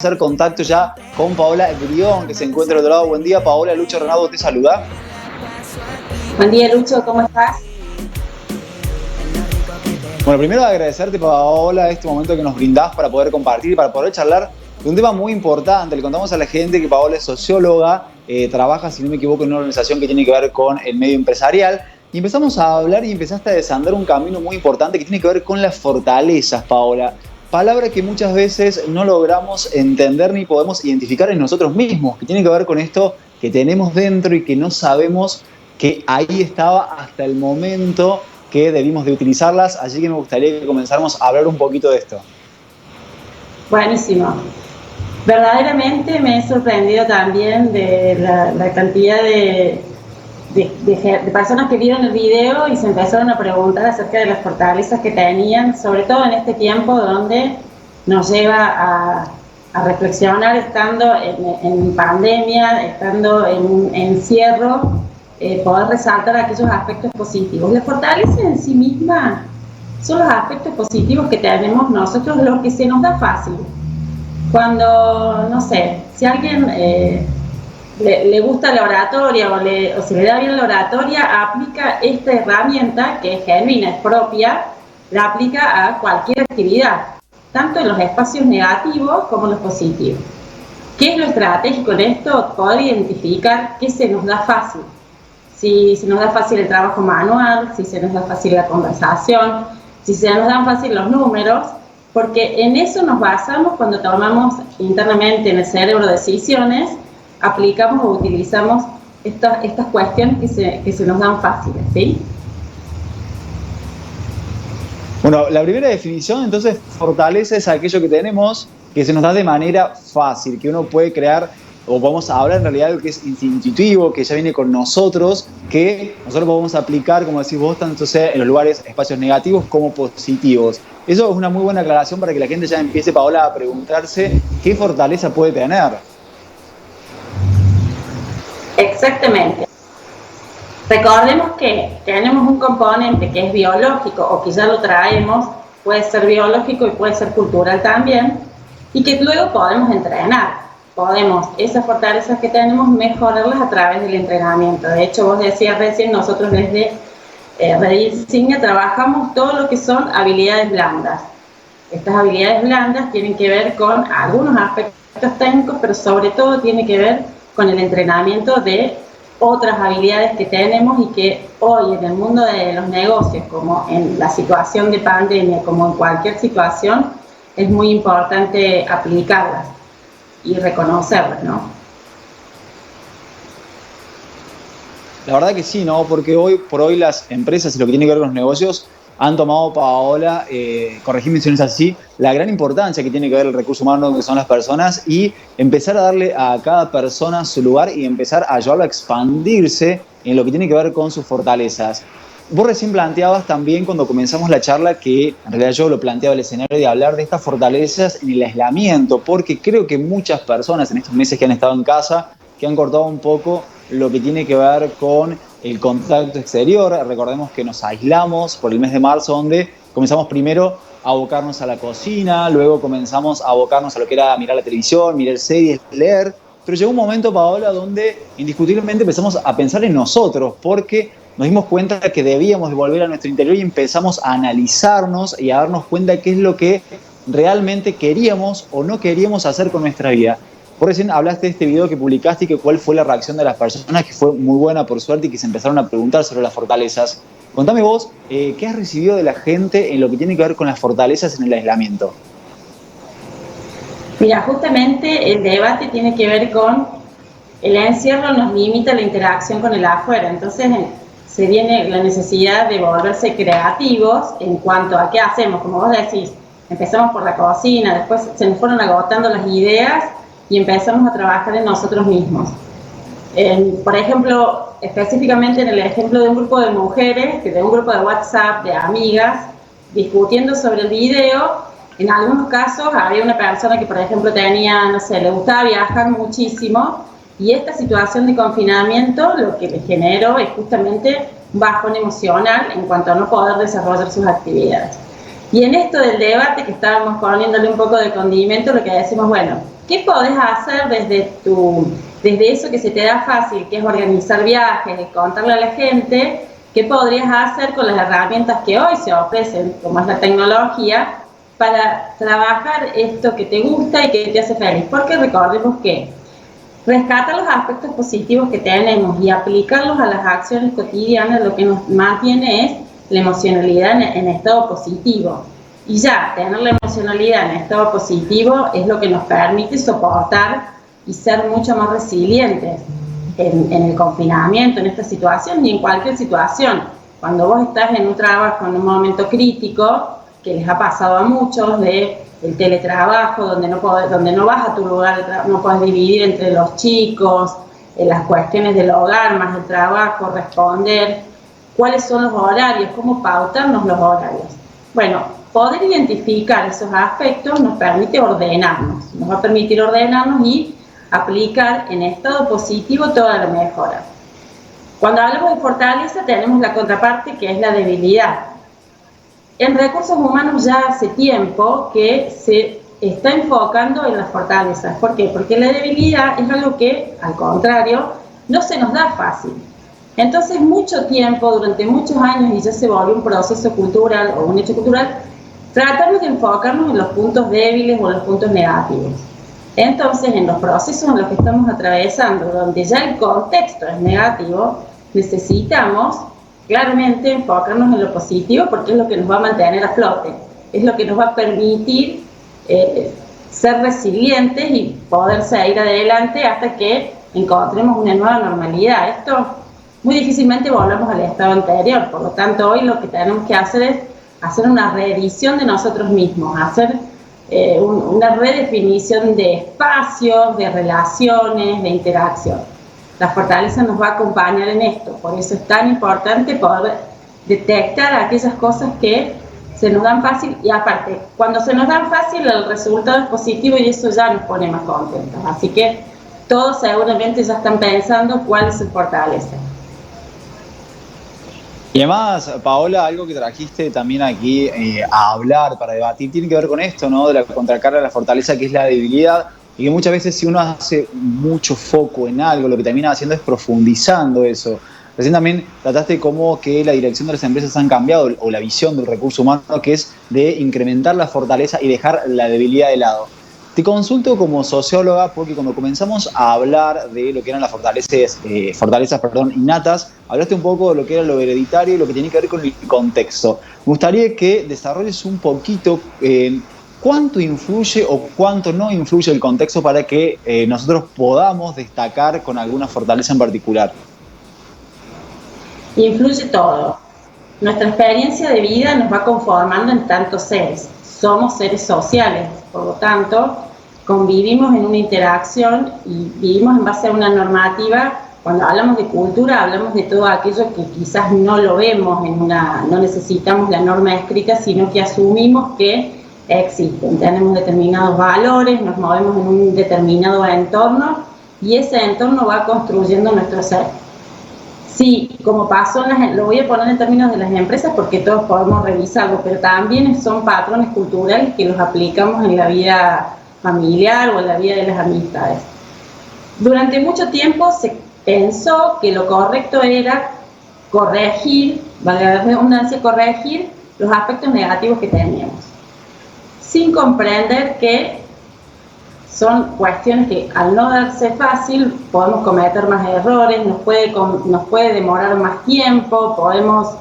Hacer contacto ya con Paola Brión, que se encuentra al otro lado. Buen día, Paola. Lucho Renato te saluda. Buen día, Lucho, ¿cómo estás? Bueno, primero agradecerte, Paola, este momento que nos brindás para poder compartir y para poder charlar de un tema muy importante. Le contamos a la gente que Paola es socióloga, trabaja, si no me equivoco, en una organización que tiene que ver con el medio empresarial. Y empezamos a hablar y empezaste a desandar un camino muy importante que tiene que ver con las fortalezas, Paola. Palabra que muchas veces no logramos entender ni podemos identificar en nosotros mismos, que tiene que ver con esto que tenemos dentro y que no sabemos que ahí estaba hasta el momento que debimos de utilizarlas. Así que me gustaría que comenzáramos a hablar un poquito de esto. Buenísimo. Verdaderamente me he sorprendido también de la cantidad de personas que vieron el video y se empezaron a preguntar acerca de las fortalezas que tenían, sobre todo en este tiempo donde nos lleva a reflexionar estando en pandemia, estando en un encierro, poder resaltar aquellos aspectos positivos. La fortaleza en sí misma son los aspectos positivos que tenemos nosotros, lo que se nos da fácil. Cuando, no sé, si a alguien le gusta la oratoria o se le da bien la oratoria, aplica esta herramienta que es genuina, es propia, la aplica a cualquier actividad, tanto en los espacios negativos como en los positivos. ¿Qué es lo estratégico en esto? Poder identificar qué se nos da fácil. Si se nos da fácil el trabajo manual, si se nos da fácil la conversación, si se nos dan fácil los números, porque en eso nos basamos cuando tomamos internamente en el cerebro decisiones, aplicamos o utilizamos estas cuestiones que se nos dan fáciles, ¿sí? Bueno, la primera definición, entonces, fortaleza es aquello que tenemos que se nos da de manera fácil, que uno puede crear, o vamos a hablar en realidad de lo que es intuitivo, que ya viene con nosotros, que nosotros podemos aplicar, como decís vos, tanto sea en los lugares, espacios negativos como positivos. Eso es una muy buena aclaración para que la gente ya empiece, Paola, a preguntarse qué fortaleza puede tener. Exactamente. Recordemos que tenemos un componente que es biológico o que ya lo traemos, puede ser biológico y puede ser cultural también, y que luego podemos entrenar. Podemos, esas fortalezas que tenemos, mejorarlas a través del entrenamiento. De hecho, vos decías recién, nosotros desde Red Insignia trabajamos todo lo que son habilidades blandas. Estas habilidades blandas tienen que ver con algunos aspectos técnicos, pero sobre todo tiene que ver con el entrenamiento de otras habilidades que tenemos y que hoy en el mundo de los negocios, como en la situación de pandemia, como en cualquier situación, es muy importante aplicarlas y reconocerlas, ¿no? La verdad que sí, ¿no? Porque hoy por hoy las empresas y lo que tiene que ver con los negocios han tomado, Paola, corregime si no es así, la gran importancia que tiene que ver el recurso humano, que son las personas, y empezar a darle a cada persona su lugar y empezar a ayudarlo a expandirse en lo que tiene que ver con sus fortalezas. Vos recién planteabas también cuando comenzamos la charla que en realidad yo lo planteaba el escenario de hablar de estas fortalezas en el aislamiento, porque creo que muchas personas en estos meses que han estado en casa, que han cortado un poco lo que tiene que ver con el contacto exterior. Recordemos que nos aislamos por el mes de marzo, donde comenzamos primero a abocarnos a la cocina, luego comenzamos a abocarnos a lo que era mirar la televisión, mirar series, leer. Pero llegó un momento, Paola, donde indiscutiblemente empezamos a pensar en nosotros, porque nos dimos cuenta que debíamos de volver a nuestro interior y empezamos a analizarnos y a darnos cuenta de qué es lo que realmente queríamos o no queríamos hacer con nuestra vida. Vos recién hablaste de este video que publicaste y que cuál fue la reacción de las personas, que fue muy buena por suerte y que se empezaron a preguntar sobre las fortalezas. Contame vos, ¿qué has recibido de la gente en lo que tiene que ver con las fortalezas en el aislamiento? Mira, justamente el debate tiene que ver con el encierro nos limita la interacción con el afuera, entonces se viene la necesidad de volverse creativos en cuanto a qué hacemos, como vos decís, empezamos por la cocina, después se nos fueron agotando las ideas y empezamos a trabajar en nosotros mismos. Por ejemplo, específicamente en el ejemplo de un grupo de mujeres, de un grupo de WhatsApp, de amigas, discutiendo sobre el video, en algunos casos había una persona que, por ejemplo, tenía, no sé, le gustaba viajar muchísimo y esta situación de confinamiento lo que le generó es justamente un bajón emocional en cuanto a no poder desarrollar sus actividades. Y en esto del debate que estábamos poniéndole un poco de condimento, lo que decimos, bueno, ¿Qué podés hacer desde eso que se te da fácil, que es organizar viajes, contarle a la gente? ¿Qué podrías hacer con las herramientas que hoy se ofrecen, como es la tecnología, para trabajar esto que te gusta y que te hace feliz? Porque recordemos que rescatar los aspectos positivos que tenemos y aplicarlos a las acciones cotidianas, lo que nos mantiene es la emocionalidad en estado positivo. Y ya, tener la emocionalidad en estado positivo es lo que nos permite soportar y ser mucho más resilientes en el confinamiento, en esta situación y en cualquier situación. Cuando vos estás en un trabajo, en un momento crítico, que les ha pasado a muchos, de el teletrabajo, donde no vas a tu lugar, no puedes dividir entre los chicos, las cuestiones del hogar, más el trabajo, responder, cuáles son los horarios, cómo pautarnos los horarios. Bueno, poder identificar esos aspectos nos permite ordenarnos, nos va a permitir ordenarnos y aplicar en estado positivo toda la mejora. Cuando hablamos de fortaleza tenemos la contraparte que es la debilidad. En recursos humanos ya hace tiempo que se está enfocando en las fortalezas. ¿Por qué? Porque la debilidad es algo que, al contrario, no se nos da fácil. Entonces, mucho tiempo, durante muchos años, y ya se volvió un proceso cultural o un hecho cultural, tratamos de enfocarnos en los puntos débiles o los puntos negativos. Entonces, en los procesos en los que estamos atravesando, donde ya el contexto es negativo, necesitamos claramente enfocarnos en lo positivo porque es lo que nos va a mantener a flote, es lo que nos va a permitir ser resilientes y poder seguir adelante hasta que encontremos una nueva normalidad. Esto muy difícilmente volvemos al estado anterior, por lo tanto hoy lo que tenemos que hacer es hacer una reedición de nosotros mismos, hacer una redefinición de espacios, de relaciones, de interacción. La fortaleza nos va a acompañar en esto, por eso es tan importante poder detectar aquellas cosas que se nos dan fácil y aparte, cuando se nos dan fácil el resultado es positivo y eso ya nos pone más contentos. Así que todos seguramente ya están pensando cuál es su fortaleza. Y además, Paola, algo que trajiste también aquí a hablar, para debatir, tiene que ver con esto, ¿no? De la contracara de la fortaleza, que es la debilidad. Y que muchas veces si uno hace mucho foco en algo, lo que termina haciendo es profundizando eso. Recién también trataste cómo que la dirección de las empresas han cambiado, o la visión del recurso humano, que es de incrementar la fortaleza y dejar la debilidad de lado. Te consulto como socióloga porque cuando comenzamos a hablar de lo que eran las fortalezas innatas, hablaste un poco de lo que era lo hereditario y lo que tiene que ver con el contexto. Me gustaría que desarrolles un poquito cuánto influye o cuánto no influye el contexto para que nosotros podamos destacar con alguna fortaleza en particular. Influye todo. Nuestra experiencia de vida nos va conformando en tantos seres. Somos seres sociales, por lo tanto, convivimos en una interacción y vivimos en base a una normativa. Cuando hablamos de cultura, hablamos de todo aquello que quizás no lo vemos, no necesitamos la norma escrita, sino que asumimos que existen. Tenemos determinados valores, nos movemos en un determinado entorno y ese entorno va construyendo nuestro ser. Sí, como pasó, lo voy a poner en términos de las empresas porque todos podemos revisarlo, pero también son patrones culturales que los aplicamos en la vida familiar o en la vida de las amistades. Durante mucho tiempo se pensó que lo correcto era corregir, valga la redundancia, corregir los aspectos negativos que teníamos, sin comprender que son cuestiones que al no darse fácil podemos cometer más errores, nos puede demorar más tiempo, podemos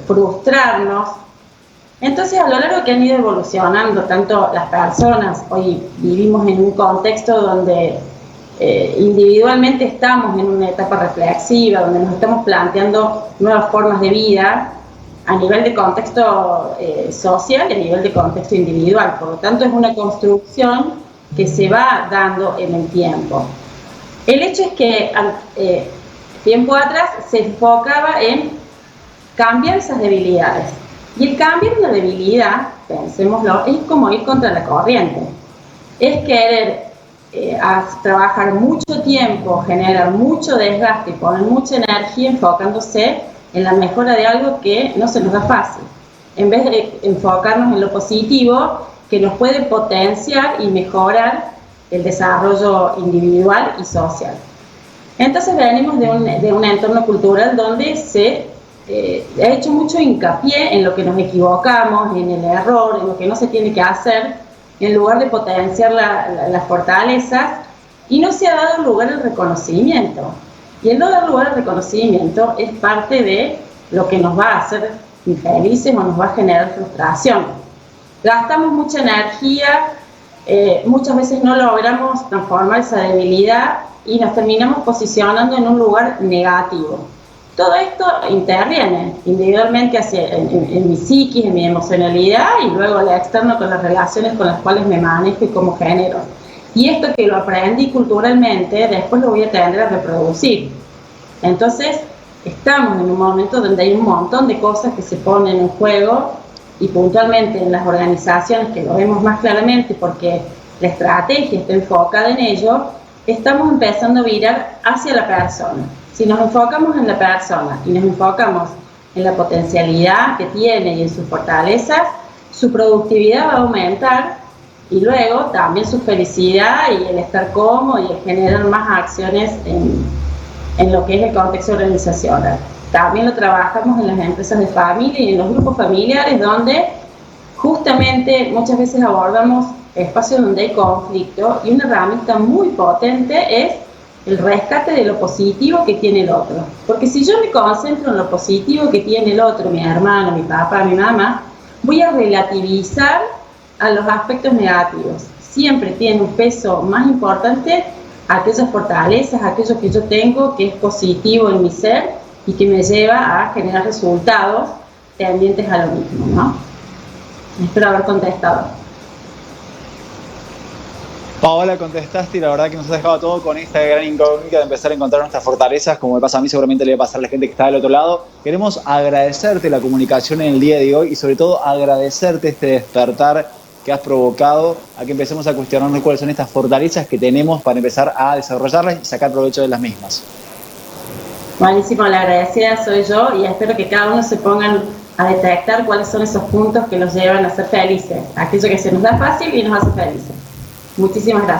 frustrarnos. Entonces, a lo largo que han ido evolucionando tanto las personas, hoy vivimos en un contexto donde individualmente estamos en una etapa reflexiva, donde nos estamos planteando nuevas formas de vida a nivel de contexto social y a nivel de contexto individual. Por lo tanto, es una construcción que se va dando en el tiempo. El hecho es que tiempo atrás se enfocaba en cambiar esas debilidades. Y el cambiar una debilidad, pensémoslo, es como ir contra la corriente. Es querer trabajar mucho tiempo, generar mucho desgaste y poner mucha energía enfocándose en la mejora de algo que no se nos da fácil. En vez de enfocarnos en lo positivo, que nos puede potenciar y mejorar el desarrollo individual y social. Entonces venimos de un entorno cultural donde se ha hecho mucho hincapié en lo que nos equivocamos, en el error, en lo que no se tiene que hacer, en lugar de potenciar las fortalezas, y no se ha dado lugar al reconocimiento. Y el no dar lugar al reconocimiento es parte de lo que nos va a hacer infelices o nos va a generar frustración. Gastamos mucha energía, muchas veces no logramos transformar esa debilidad y nos terminamos posicionando en un lugar negativo. Todo esto interviene individualmente en mi psiquis, en mi emocionalidad y luego al externo con las relaciones con las cuales me manejo y cómo genero. Y esto que lo aprendí culturalmente, después lo voy a tender a reproducir. Entonces, estamos en un momento donde hay un montón de cosas que se ponen en juego y puntualmente en las organizaciones, que lo vemos más claramente porque la estrategia está enfocada en ello, estamos empezando a virar hacia la persona. Si nos enfocamos en la persona y nos enfocamos en la potencialidad que tiene y en sus fortalezas, su productividad va a aumentar y luego también su felicidad y el estar cómodo y el generar más acciones en lo que es el contexto organizacional. También lo trabajamos en las empresas de familia y en los grupos familiares, donde justamente muchas veces abordamos espacios donde hay conflicto, y una herramienta muy potente es el rescate de lo positivo que tiene el otro. Porque si yo me concentro en lo positivo que tiene el otro, mi hermano, mi papá, mi mamá, voy a relativizar a los aspectos negativos. Siempre tiene un peso más importante aquellas fortalezas, aquello que yo tengo que es positivo en mi ser y que me lleva a generar resultados tendientes a lo mismo, ¿no? Espero haber contestado. Paola, contestaste y la verdad que nos has dejado todo con esta gran incógnita de empezar a encontrar nuestras fortalezas, como me pasa a mí, seguramente le va a pasar a la gente que está del otro lado. Queremos agradecerte la comunicación en el día de hoy y sobre todo agradecerte este despertar que has provocado a que empecemos a cuestionarnos cuáles son estas fortalezas que tenemos para empezar a desarrollarlas y sacar provecho de las mismas. Buenísimo, la agradecida soy yo y espero que cada uno se pongan a detectar cuáles son esos puntos que los llevan a ser felices, aquello que se nos da fácil y nos hace felices. Muchísimas gracias.